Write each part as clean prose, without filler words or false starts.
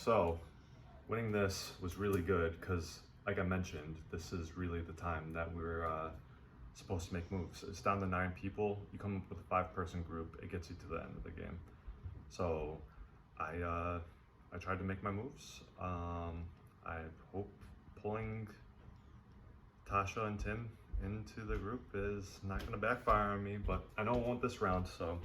So, winning this was really good because, like I mentioned, this is really the time that we're supposed to make moves. It's down to 9 people. You come up with a 5-person group, it gets you to the end of the game. So, I tried to make my moves. I hope pulling Tasha and Tim into the group is not going to backfire on me, but I don't want this round, so.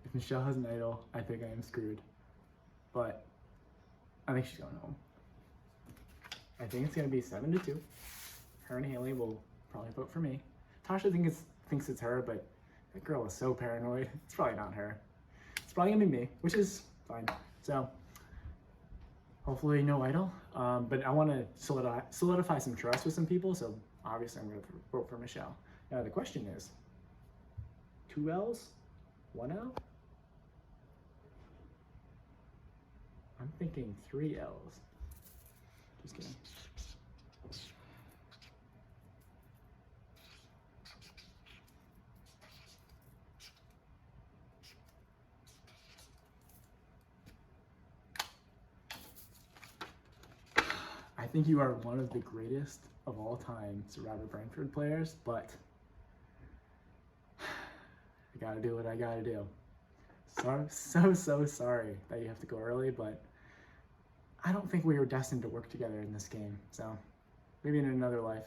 If Michelle has an idol, I think I am screwed. But I think she's going home. I think it's gonna be 7-2. Her and Haley will probably vote for me. Tasha thinks it's her, but that girl is so paranoid. It's probably not her. It's probably gonna be me, which is fine. So hopefully no idol. But I want to solidify some trust with some people. So obviously I'm gonna vote for Michelle. Now the question is, 2 L's, 1 L? I'm thinking 3 L's. Just kidding. I think you are one of the greatest of all time Survivor Brantford players, but I gotta do what I gotta do. So sorry that you have to go early, but I don't think we were destined to work together in this game, so maybe in another life.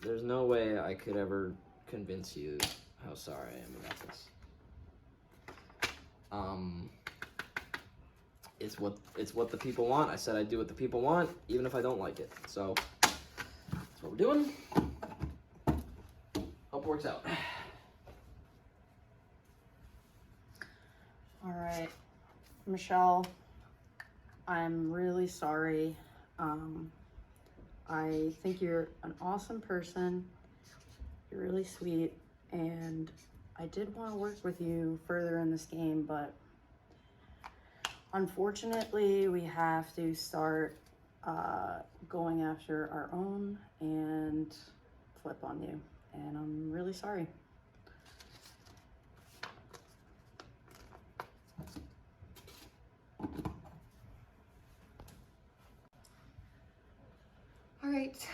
There's no way I could ever convince you how sorry I am about this. It's what the people want. I said I'd do what the people want, even if I don't like it. So that's what we're doing. Hope it works out. All right, Michelle, I'm really sorry. I think you're an awesome person. You're really sweet, and I did want to work with you further in this game, but unfortunately, we have to start going after our own and flip on you, and I'm really sorry. All right,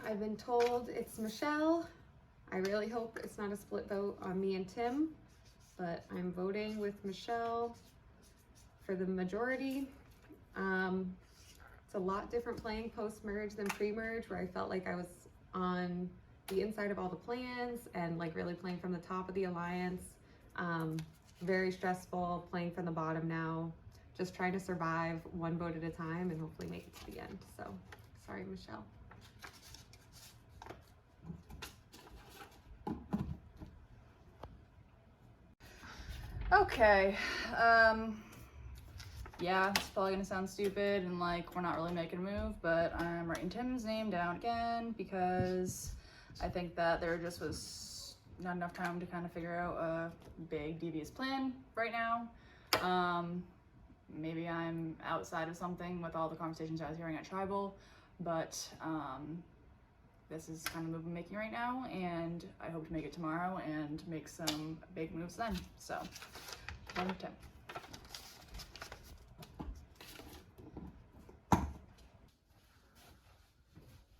I've been told it's Michelle. I really hope it's not a split vote on me and Tim, but I'm voting with Michelle for the majority. It's a lot different playing post-merge than pre-merge, where I felt like I was on the inside of all the plans and like really playing from the top of the alliance. Very stressful playing from the bottom now, just trying to survive one vote at a time and hopefully make it to the end. So sorry, Michelle. Okay, yeah, it's probably gonna sound stupid and like we're not really making a move, but I'm writing Tim's name down again because I think that there just was not enough time to kind of figure out a big devious plan right now. Maybe I'm outside of something with all the conversations I was hearing at Tribal, but this is kind of the move I'm making right now, and I hope to make it tomorrow and make some big moves then. So, 1 to 10.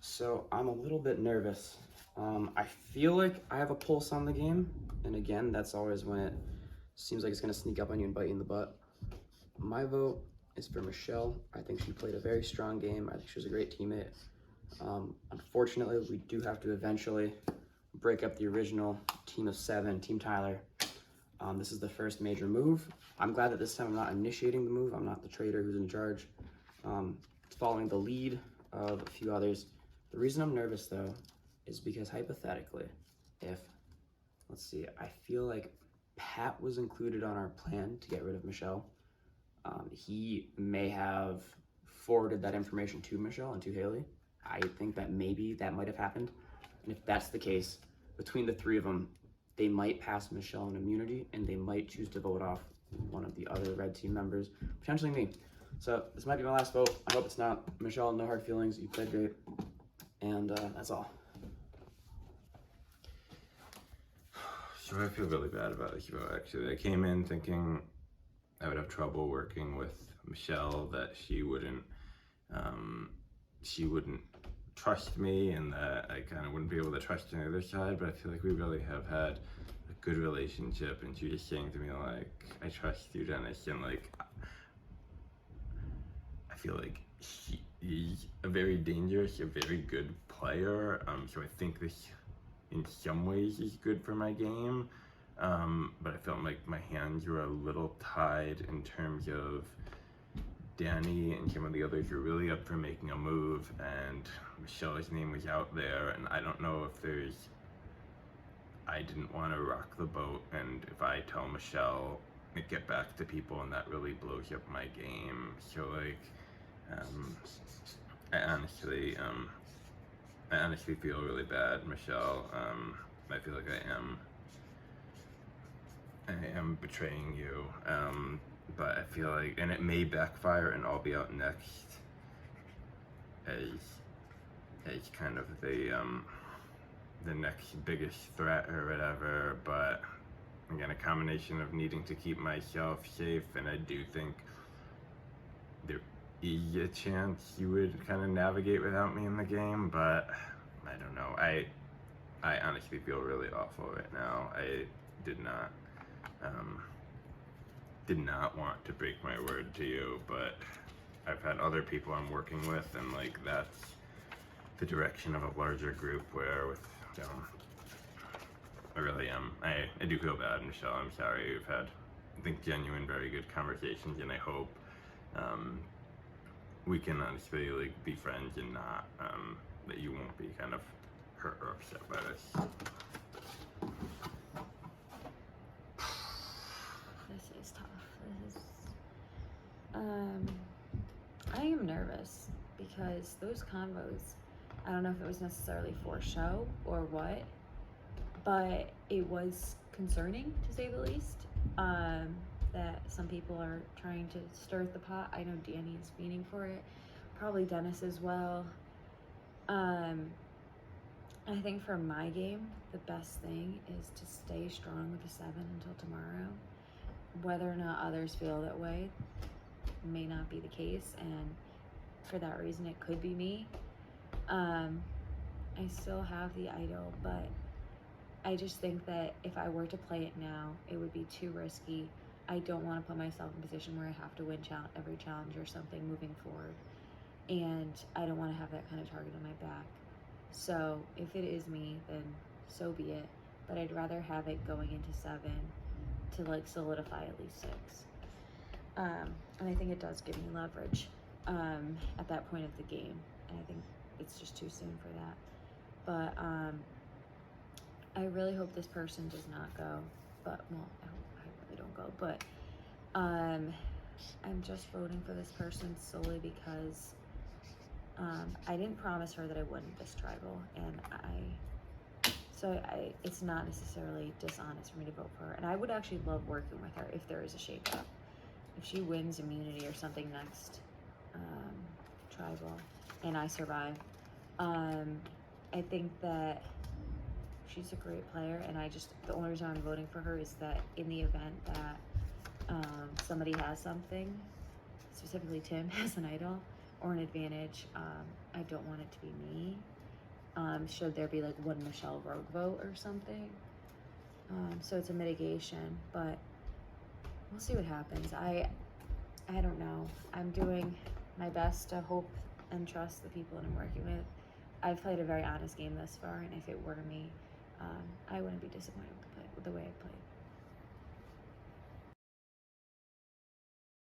So I'm a little bit nervous. I feel like I have a pulse on the game, and again, that's always when it seems like it's gonna sneak up on you and bite you in the butt. My vote is for Michelle. I think she played a very strong game. I think she was a great teammate. Unfortunately, we do have to eventually break up the original team of 7, Team Tyler. This is the first major move. I'm glad that this time I'm not initiating the move. I'm not the traitor who's in charge. It's following the lead of a few others. The reason I'm nervous, though, is because hypothetically, if let's see. I feel like Pat was included on our plan to get rid of Michelle. He may have forwarded that information to Michelle and to Haley. I think that maybe that might have happened. And if that's the case, between the three of them, they might pass Michelle in immunity, and they might choose to vote off one of the other red team members, potentially me. So this might be my last vote. I hope it's not. Michelle, no hard feelings. You played great. And that's all. So I feel really bad about this vote, actually. I came in thinking I would have trouble working with Michelle, that she wouldn't trust me, and that I kind of wouldn't be able to trust the other side, but I feel like we really have had a good relationship, and she was saying to me, like, I trust you, Dennis, and like, I feel like she is a very dangerous, a very good player, so I think this in some ways is good for my game, but I felt like my hands were a little tied in terms of Danny and some of the others were really up for making a move, and Michelle's name was out there, and I don't know if I didn't want to rock the boat, and if I tell Michelle, it get back to people, and that really blows up my game. So like, I honestly feel really bad, Michelle. I feel like I am betraying you. But I feel like, and it may backfire, and I'll be out next as kind of the next biggest threat or whatever. But again, a combination of needing to keep myself safe, and I do think there is a chance you would kind of navigate without me in the game, but I don't know. I honestly feel really awful right now. I did not want to break my word to you, but I've had other people I'm working with, and like, that's the direction of a larger group where with, I really am. I do feel bad, Michelle. I'm sorry. We've had, I think, genuine, very good conversations, and I hope we can honestly like be friends, and not that you won't be kind of hurt or upset by this. This is tough. I am nervous because those convos, I don't know if it was necessarily for show or what, but it was concerning, to say the least, that some people are trying to stir the pot. I know Danny is fiending for it, probably Dennis as well. I think for my game, the best thing is to stay strong with the 7 until tomorrow. Whether or not others feel that way may not be the case, and for that reason it could be me. I still have the idol, but I just think that if I were to play it now, it would be too risky. I don't want to put myself in a position where I have to win every challenge or something moving forward, and I don't want to have that kind of target on my back. So if it is me, then so be it, but I'd rather have it going into 7 to like solidify at least 6. And I think it does give me leverage at that point of the game, and I think it's just too soon for that. But I really hope this person does not go, but well, I really don't go, but I'm just voting for this person solely because I didn't promise her that I wouldn't this tribal, and it's not necessarily dishonest for me to vote for her, and I would actually love working with her if there is a shakeup. If she wins immunity or something next tribal and I survive, I think that she's a great player, and the only reason I'm voting for her is that in the event that somebody has something, specifically Tim has an idol or an advantage, I don't want it to be me. Should there be like one Michelle rogue vote or something, so it's a mitigation, but we'll see what happens. I don't know. I'm doing my best to hope and trust the people that I'm working with. I've played a very honest game thus far, and if it were me, I wouldn't be disappointed with the way I played.